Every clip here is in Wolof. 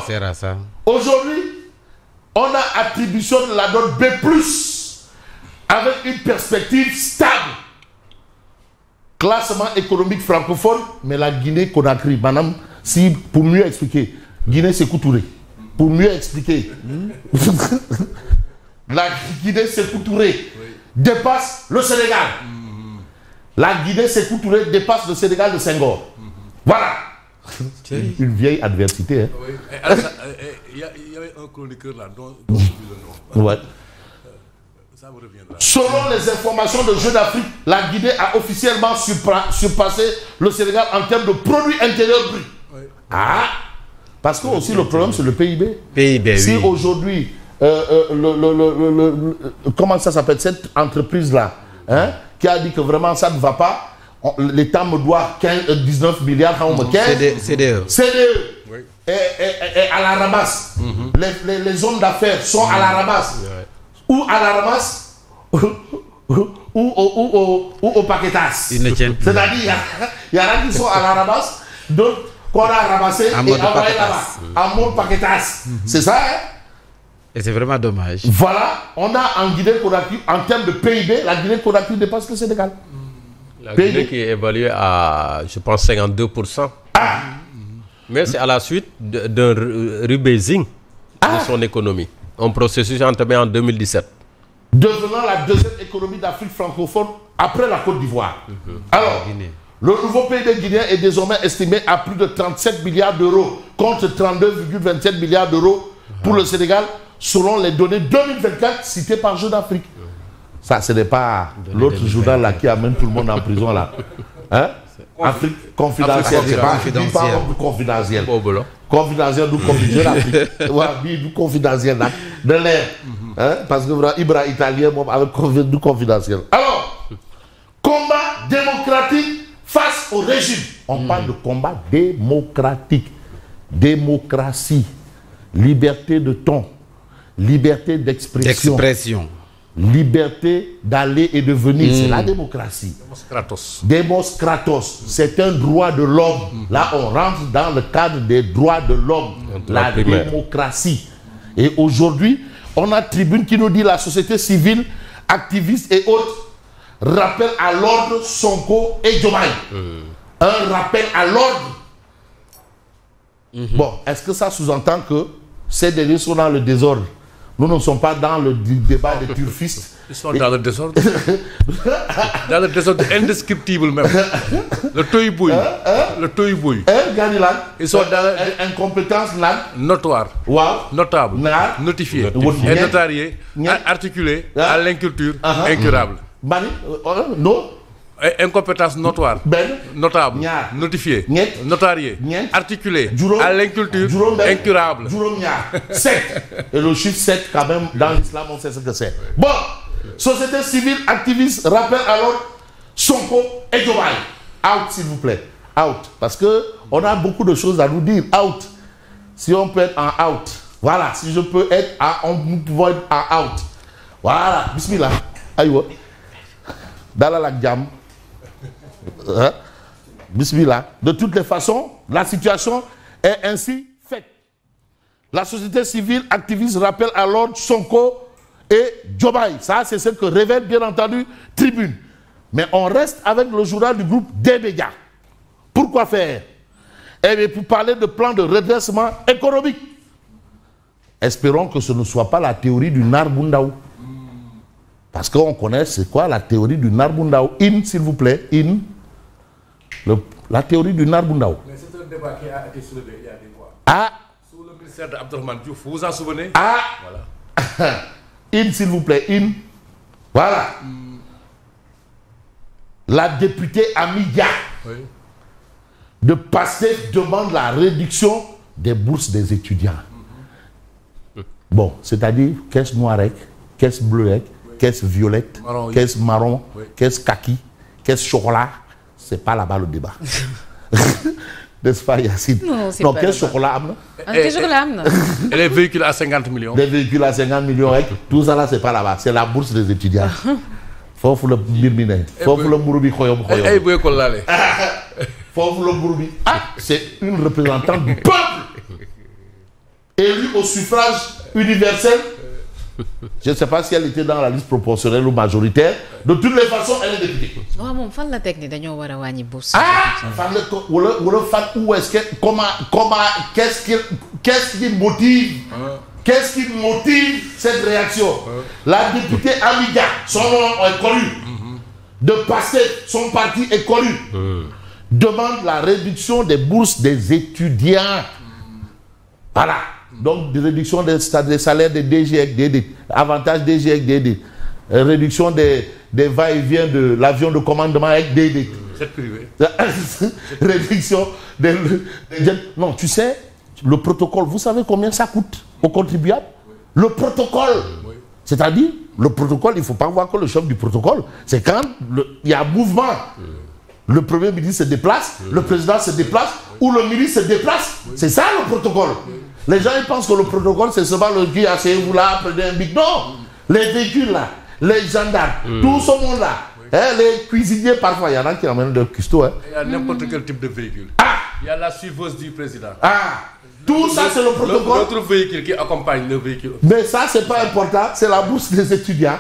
sert à ça. Aujourd'hui, on a attribution de la note B+, avec une perspective stable. Classement économique francophone, mais la Guinée-Conakry, madame, si pour mieux expliquer, Guinée-Sékou Touré, pour mieux expliquer, la Guinée-Sékou Touré dépasse le Sénégal. La Guinée-Sékou Touré dépasse le Sénégal de Senghor. Voilà. Une vieille adversité. Hein. Oui. Il y avait un chroniqueur là dont le nom. Ouais. Ça me reviendra. Selon les informations de Jeux d'Afrique, la Guinée a officiellement surpassé le Sénégal en termes de produit intérieur brut. Oui. Ah, parce que aussi le problème c'est le PIB. PIB, si oui. aujourd'hui, comment ça s'appelle cette entreprise là, hein, qui a dit que vraiment ça ne va pas. L'État me doit 19 milliards, 15. CDE. Oui. Et à la ramasse. Les zones d'affaires sont à la ramasse. Ou à la ramasse, ou au paquetas. C'est-à-dire, il y en a qui sont à la ramasse, d'autres qu'on a ramassé et envoyé là-bas. En mode paquetas. C'est ça, hein? Et c'est vraiment dommage. Voilà, on a en Guinée-Conakry, en termes de PIB, la Guinée-Conakry dépasse le Sénégal. La Guinée qui est évaluée à, je pense, 52%. Ah. Mais c'est à la suite d'un rebasing de son économie. Un processus entamé en 2017. Devenant la deuxième économie d'Afrique francophone après la Côte d'Ivoire. Alors, le nouveau PIB guinéen est désormais estimé à plus de 37 milliards d'euros contre 32,27 milliards d'euros pour le Sénégal, selon les données 2024 citées par Jeux d'Afrique. Ça, ce n'est pas l'autre journal là qui amène tout le monde en prison là. Hein? Afrique confidentielle. C'est pas confidentiel. Confidentiel du confidentiel. Oui, du confidentiel là. De l'air. Hein? Parce que Ibra italien, avec du confidentiel. Alors, combat démocratique face au régime. On parle de combat démocratique. Démocratie. Liberté de ton. Liberté d'expression. Liberté d'aller et de venir, c'est la démocratie. Demos kratos, c'est un droit de l'homme. Là, on rentre dans le cadre des droits de l'homme, la démocratie. Et aujourd'hui, on a Tribune qui nous dit la société civile, activistes et autres, rappellent à l'ordre Sonko et Diomaye. Un rappel à l'ordre. Bon, est-ce que ça sous-entend que ces derniers sont dans le désordre? Nous ne sommes pas dans le débat des turfistes. Ils sont dans le désordre. Dans le désordre indescriptible même. Le toy-bouille. Le toy-bouille. Ils sont dans l'incompétence notoire. Wow. Notable. Notifié. Et notarié. Articulé à l'inculture incurable. Non. Incompétence notoire, notable, notifié, notarié, articulé, à l'inculture, incurable. 7. Et le chiffre 7, quand même, dans l'islam, on sait ce que c'est. Bon, société civile, activiste, rappelle alors Sonko et Diomaye. Out, s'il vous plaît. Out. Parce qu'on a beaucoup de choses à nous dire. Out. Si on peut être en out. Voilà. Si je peux être nous pouvons être en out. Voilà. Bismillah. Aïe. Dans la gamme. Hein? Bismillah. De toutes les façons, la situation est ainsi faite. La société civile activiste rappelle à l'ordre Sonko et Diomaye. Ça, c'est ce que révèle bien entendu Tribune. Mais on reste avec le journal du groupe des médias. Pourquoi faire? Eh bien, pour parler de plan de redressement économique. Espérons que ce ne soit pas la théorie du Narbundaou. Parce qu'on connaît c'est quoi la théorie du Narbundaou. S'il vous plaît, la théorie du Narbundaou. Mais c'est un débat qui a été soulevé il y a des mois. Sous le ministère d'Abdourahmane Diouf, vous vous en souvenez? Voilà. S'il vous plaît, Voilà. La députée Amidia de PASTEF demande la réduction des bourses des étudiants. Bon, c'est-à-dire caisse noire, caisse bleue, caisse violette, caisse marron, caisse kaki, caisse chocolat. C'est pas là-bas le débat. N'est-ce pas, Yacine? Non, caisse chocolat. Et les véhicules à 50 millions. Les véhicules à 50 millions, tout ça là, c'est pas là-bas. C'est la bourse des étudiants. Faut le mirmine. Faut le mouroubi khoyom khoyom. Faut le mouroubi. C'est une représentante du peuple. au suffrage universel. Je ne sais pas si elle était dans la liste proportionnelle ou majoritaire. De toutes les façons, elle est députée. waaw moom fan la teg ni dañoo war a wàññi bourse. Fan la ko wala fan où est-ce que comment qu'est-ce qui motive cette réaction? La députée Amiga, son nom est connu. De Pastef, son parti est connu. Demande la réduction des bourses des étudiants. Voilà. Donc, réduction des salaires des DGEC, DD, avantage DGEC, DD, réduction des va-et-vient de l'avion de commandement avec DD. C'est privé. Réduction des... Non, tu sais, le protocole, vous savez combien ça coûte aux contribuables? Le protocole. C'est-à-dire, le protocole, il ne faut pas voir que le chef du protocole. C'est quand il y a un mouvement. Le Premier ministre se déplace, le président se déplace, ou le ministre se déplace. C'est ça le protocole. Les gens ils pensent que le protocole c'est seulement le qui asseyez-vous là, prenez un bic. Non, les véhicules là, les gendarmes, tout ce monde là, les cuisiniers parfois, il y en a qui amènent leur cuistot. Il y a n'importe quel type de véhicule. Il y a la suiveuse du président. Tout ça c'est le protocole. L'autre véhicule qui accompagne le véhicule. Mais ça c'est pas important, c'est la bourse des étudiants.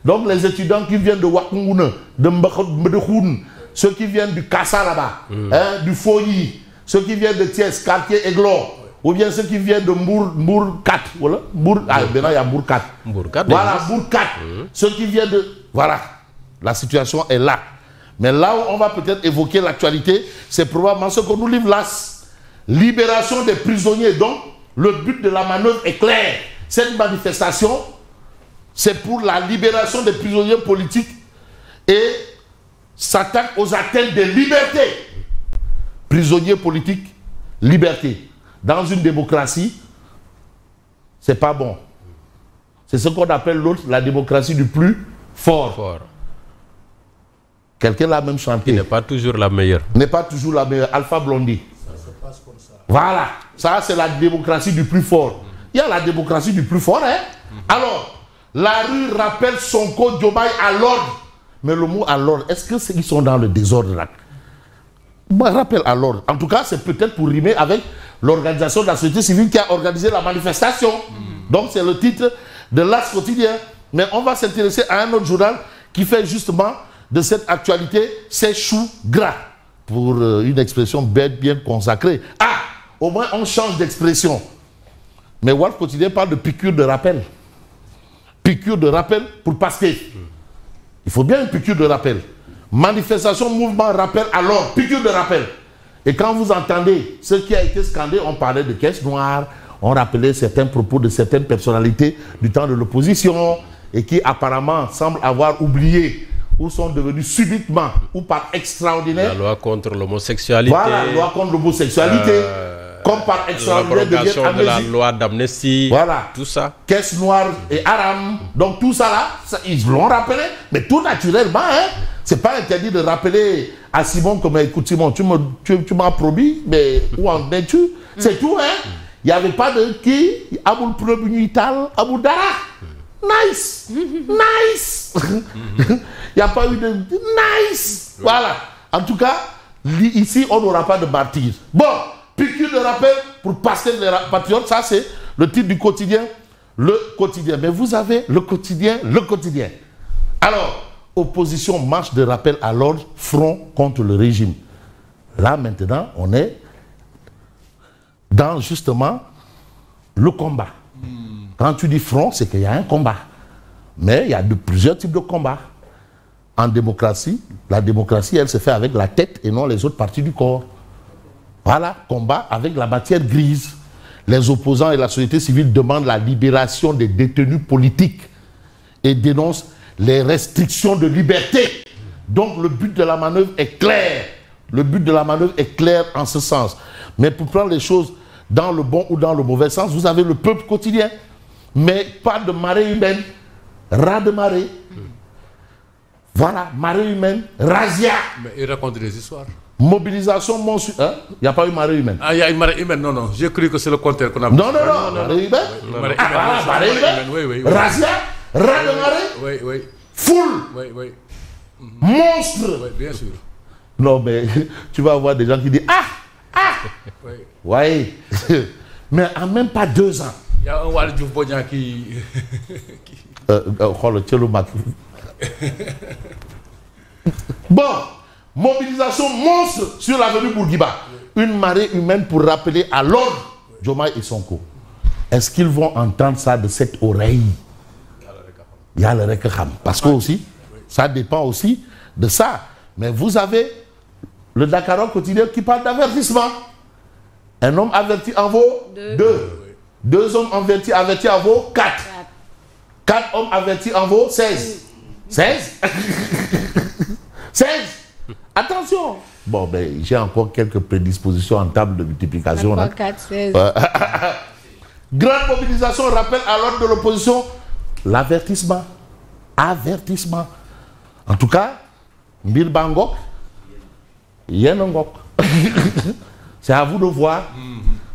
Donc les étudiants qui viennent de Wakunguna, de Mbedekhoun, ceux qui viennent du Kassa là-bas, du Foyi, ceux qui viennent de Thiès, quartier Aiglon. Ou bien ceux qui viennent de Mbour 4. Voilà. Maintenant, il y a Mbour 4. Voilà, Mbour 4. Ceux qui viennent de... Voilà. La situation est là. Mais là où on va peut-être évoquer l'actualité, c'est probablement ce que nous livre l'AS. Libération des prisonniers. Donc, le but de la manœuvre est clair. Cette manifestation, c'est pour la libération des prisonniers politiques et s'attaque aux atteintes des libertés. Prisonniers politiques, liberté. Dans une démocratie, c'est pas bon. C'est ce qu'on appelle l'autre, la démocratie du plus fort. Quelqu'un l'a même chanté. Qui n'est pas toujours la meilleure. N'est pas toujours la meilleure. Alpha Blondy. Ça se passe comme ça. Voilà. Ça, c'est la démocratie du plus fort. Il y a la démocratie du plus fort, hein. Alors, la rue rappelle Sonko Diomaye à l'ordre. Mais le mot à l'ordre, est-ce qu'ils sont dans le désordre là? Moi, rappel à l'ordre. En tout cas, c'est peut-être pour rimer avec l'organisation de la société civile qui a organisé la manifestation. Donc, c'est le titre de l'As quotidien. Mais on va s'intéresser à un autre journal qui fait justement de cette actualité ses choux gras. Pour une expression bien consacrée. Au moins, on change d'expression. Mais Walf Quotidien parle de piqûre de rappel. Piqûre de rappel pour Pastef. Il faut bien une piqûre de rappel. Manifestation, mouvement, rappel, alors, piqûre de rappel. Et quand vous entendez ce qui a été scandé, on parlait de caisse noire, on rappelait certains propos de certaines personnalités du temps de l'opposition et qui apparemment semblent avoir oublié ou sont devenus subitement ou par extraordinaire. La loi contre l'homosexualité. Voilà, la loi contre l'homosexualité. Comme par extraordinaire devient de la loi d'amnistie. Voilà. Tout ça. Caisse noire et haram. Donc tout ça là, ils l'ont rappelé, mais tout naturellement, hein. C'est pas interdit de rappeler à Simon comme écoute Simon, tu m'as promis, mais où en es-tu? C'est tout, hein. Il n'y avait pas de qui? Aboul Probunuital, Aboul Dara. Nice. Nice. Il n'y a pas eu de nice. Voilà. En tout cas, ici, on n'aura pas de martyrs. Bon, piqûre de rappel pour passer les patriotes, ça c'est le titre du quotidien. Le quotidien. Mais vous avez le quotidien, le quotidien. Alors, opposition, marche de rappel à l'ordre, front contre le régime. Là, maintenant, on est dans justement le combat. Quand tu dis front, c'est qu'il y a un combat. Mais il y a plusieurs types de combats. En démocratie, la démocratie, elle se fait avec la tête et non les autres parties du corps. Voilà, combat avec la matière grise. Les opposants et la société civile demandent la libération des détenus politiques et dénoncent les restrictions de liberté. Donc le but de la manœuvre est clair. Le but de la manœuvre est clair en ce sens. Mais pour prendre les choses dans le bon ou dans le mauvais sens, vous avez le peuple quotidien. Mais pas de marée humaine, ras de marée. Voilà, marée humaine, razzia. Mais il raconte des histoires. Mobilisation monstrueuse. Hein? Il n'y a pas eu marée humaine. Ah, il y a une marée humaine, non, non. J'ai cru que c'est le contraire qu'on a. Non, marée humaine. Marée humaine. Oui. Razzia, ras de marée. Oui. Foule. Oui. Monstre. Oui, bien sûr. Non, mais tu vas avoir des gens qui disent oui. Mais en même pas 2 ans, Il y a un Waly Diouf Bodian qui... Bon, mobilisation monstre sur l'avenue Bourguiba. Une marée humaine pour rappeler à l'ordre Diomaye et Sonko. Est-ce qu'ils vont entendre ça de cette oreille? Il y a le Rekaham. Parce que aussi, ça dépend aussi de ça. Mais vous avez le Dakarois quotidien qui parle d'avertissement. Un homme averti en vaut 2. 2 hommes avertis en vaut 4. 4 hommes avertis en vaut 16. 16 16. Attention. Bon, ben, j'ai encore quelques prédispositions en table de multiplication. 4, 16. Grande mobilisation, rappel à l'ordre de l'opposition. L'avertissement. Avertissement. En tout cas, Mbir Bangok, Yenongok. C'est à vous de voir.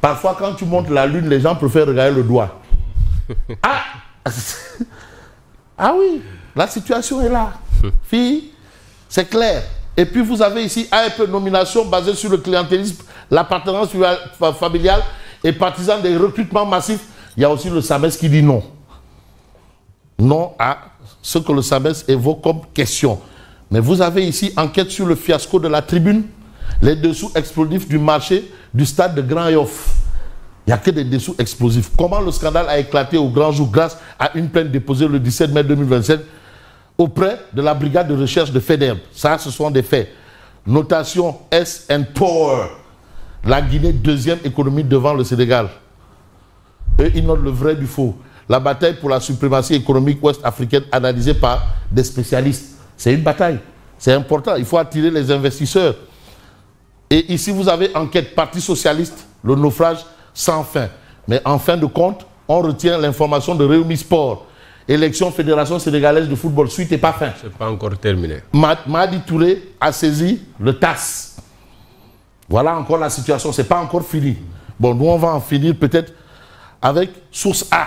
Parfois, quand tu montes la lune, les gens préfèrent regarder le doigt. Ah oui, la situation est là. Fille, c'est clair. Et puis vous avez ici AFP nomination basée sur le clientélisme, l'appartenance familiale et partisan des recrutements massifs. Il y a aussi le SAMES qui dit non. Non à ce que le SAMES évoque comme question. Mais vous avez ici enquête sur le fiasco de la tribune, les dessous explosifs du marché du stade de Grand Yoff. Il n'y a que des dessous explosifs. Comment le scandale a éclaté au grand jour grâce à une plainte déposée le 17 mai 2027 auprès de la brigade de recherche de FEDERB. Ça, ce sont des faits. Notation S and Power. La Guinée, deuxième économie devant le Sénégal. Eux, ils notent le vrai du faux. La bataille pour la suprématie économique ouest-africaine analysée par des spécialistes. C'est une bataille. C'est important. Il faut attirer les investisseurs. Et ici, vous avez enquête Parti socialiste, le naufrage sans fin. Mais en fin de compte, on retient l'information de Réumi Sport. Élection Fédération sénégalaise de football, suite et pas fin. C'est pas encore terminé. Madi Touré a saisi le TAS. Voilà encore la situation, c'est pas encore fini. Bon, nous on va en finir peut-être avec Source A.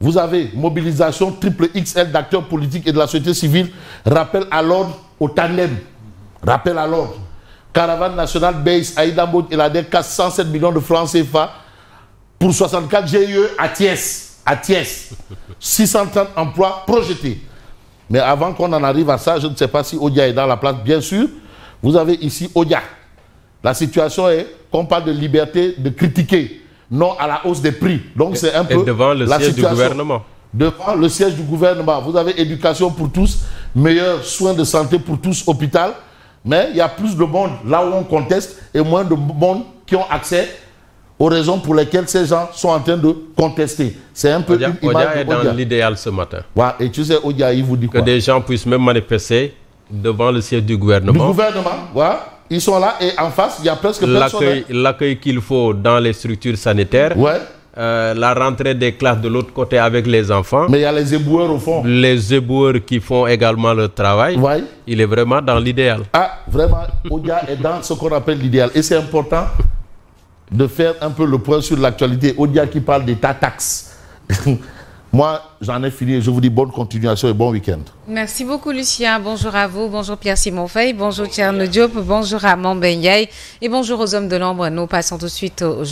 Vous avez mobilisation triple XL d'acteurs politiques et de la société civile. Rappel à l'ordre au tandem. Rappel à l'ordre. Caravane nationale Base Aïda Mbodj et la DECA 107 millions de francs CFA pour 64 GIE à Thiès. À Thiès. 630 emplois projetés. Mais avant qu'on en arrive à ça, je ne sais pas si Odia est dans la place. Bien sûr, vous avez ici Odia. La situation est qu'on parle de liberté de critiquer, non à la hausse des prix. Donc c'est un peu devant le siège du gouvernement. Devant le siège du gouvernement. Vous avez éducation pour tous, meilleurs soins de santé pour tous, hôpital. Mais il y a plus de monde là où on conteste et moins de monde qui ont accès aux raisons pour lesquelles ces gens sont en train de contester. C'est un peu une image Odia est dans l'idéal ce matin. Ouais, et tu sais, Odia, il vous dit quoi? Que des gens puissent même manifester devant le siège du gouvernement. Du gouvernement, ouais. Ils sont là et en face, il y a presque personne. L'accueil qu'il faut dans les structures sanitaires. Ouais. La rentrée des classes de l'autre côté avec les enfants. Mais il y a les éboueurs au fond. Les éboueurs qui font également le travail. Ouais. Il est vraiment dans l'idéal. Ah, vraiment, Odia est dans ce qu'on appelle l'idéal. Et c'est important de faire un peu le point sur l'actualité. Odia qui parle d'état taxe. Moi, j'en ai fini et je vous dis bonne continuation et bon week-end. Merci beaucoup, Lucien. Bonjour à vous. Bonjour Pierre-Simon Faye. Bonjour Thierno Diop. Bonjour à Mamben Ndiaye. Et bonjour aux hommes de l'ombre. Nous passons tout de suite au